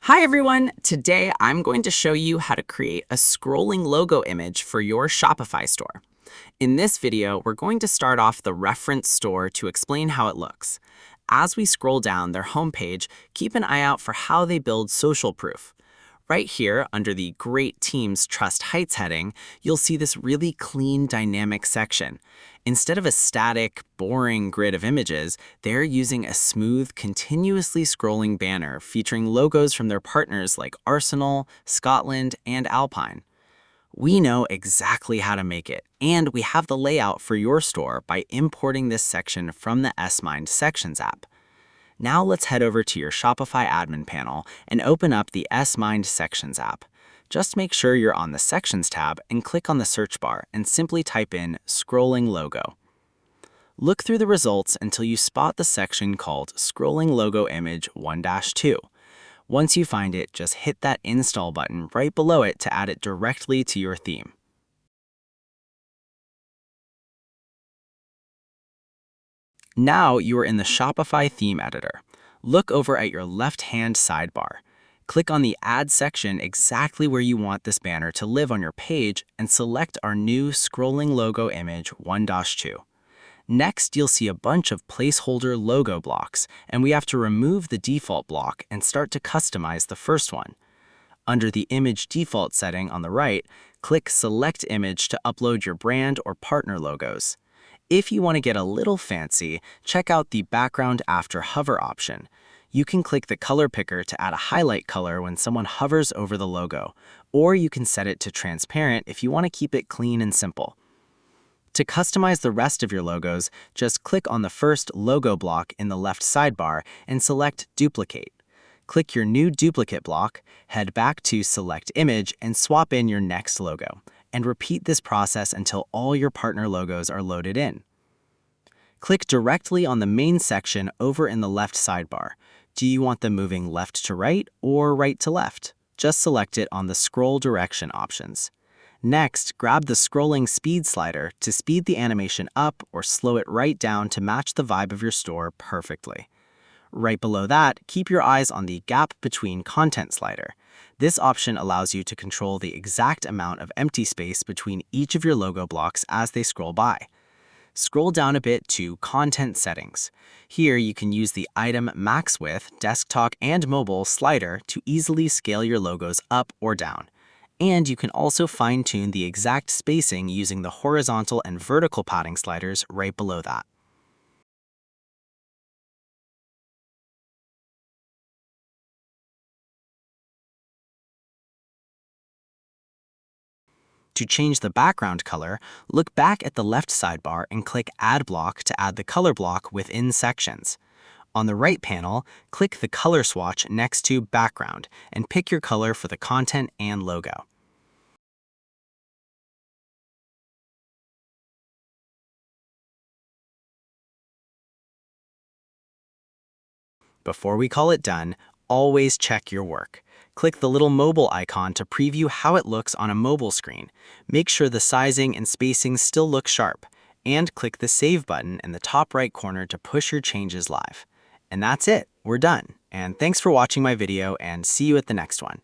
Hi everyone! Today I'm going to show you how to create a scrolling logo image for your Shopify store. In this video, we're going to start off the reference store to explain how it looks. As we scroll down their homepage, keep an eye out for how they build social proof. Right here, under the Great Teams Trust Heights heading, you'll see this really clean, dynamic section. Instead of a static, boring grid of images, they're using a smooth, continuously scrolling banner featuring logos from their partners like Arsenal, Scotland, and Alpine. We know exactly how to make it, and we have the layout for your store by importing this section from the Smind Sections app. Now let's head over to your Shopify admin panel and open up the Smind Sections app. Just make sure you're on the Sections tab and click on the search bar and simply type in Scrolling Logo. Look through the results until you spot the section called Scrolling Logo Image 1-2. Once you find it, just hit that Install button right below it to add it directly to your theme. Now you are in the Shopify theme editor. Look over at your left-hand sidebar. Click on the Add section exactly where you want this banner to live on your page and select our new scrolling logo image 1-2. Next, you'll see a bunch of placeholder logo blocks, and we have to remove the default block and start to customize the first one. Under the Image Default setting on the right, click Select Image to upload your brand or partner logos. If you want to get a little fancy, check out the Background After Hover option. You can click the color picker to add a highlight color when someone hovers over the logo, or you can set it to transparent if you want to keep it clean and simple. To customize the rest of your logos, just click on the first logo block in the left sidebar and select Duplicate. Click your new duplicate block, head back to Select Image, and swap in your next logo. And repeat this process until all your partner logos are loaded in. Click directly on the main section over in the left sidebar. Do you want them moving left to right or right to left? Just select it on the Scroll Direction options. Next, grab the scrolling speed slider to speed the animation up or slow it right down to match the vibe of your store perfectly. Right below that, keep your eyes on the Gap Between Content slider. This option allows you to control the exact amount of empty space between each of your logo blocks as they scroll by. Scroll down a bit to Content Settings. Here you can use the Item Max Width, Desktop, and Mobile slider to easily scale your logos up or down. And you can also fine-tune the exact spacing using the horizontal and vertical padding sliders right below that. To change the background color, look back at the left sidebar and click Add Block to add the color block within sections. On the right panel, click the color swatch next to Background and pick your color for the content and logo. Before we call it done, always check your work. Click the little mobile icon to preview how it looks on a mobile screen. Make sure the sizing and spacing still look sharp. And click the Save button in the top right corner to push your changes live. And that's it. We're done. And thanks for watching my video, and see you at the next one.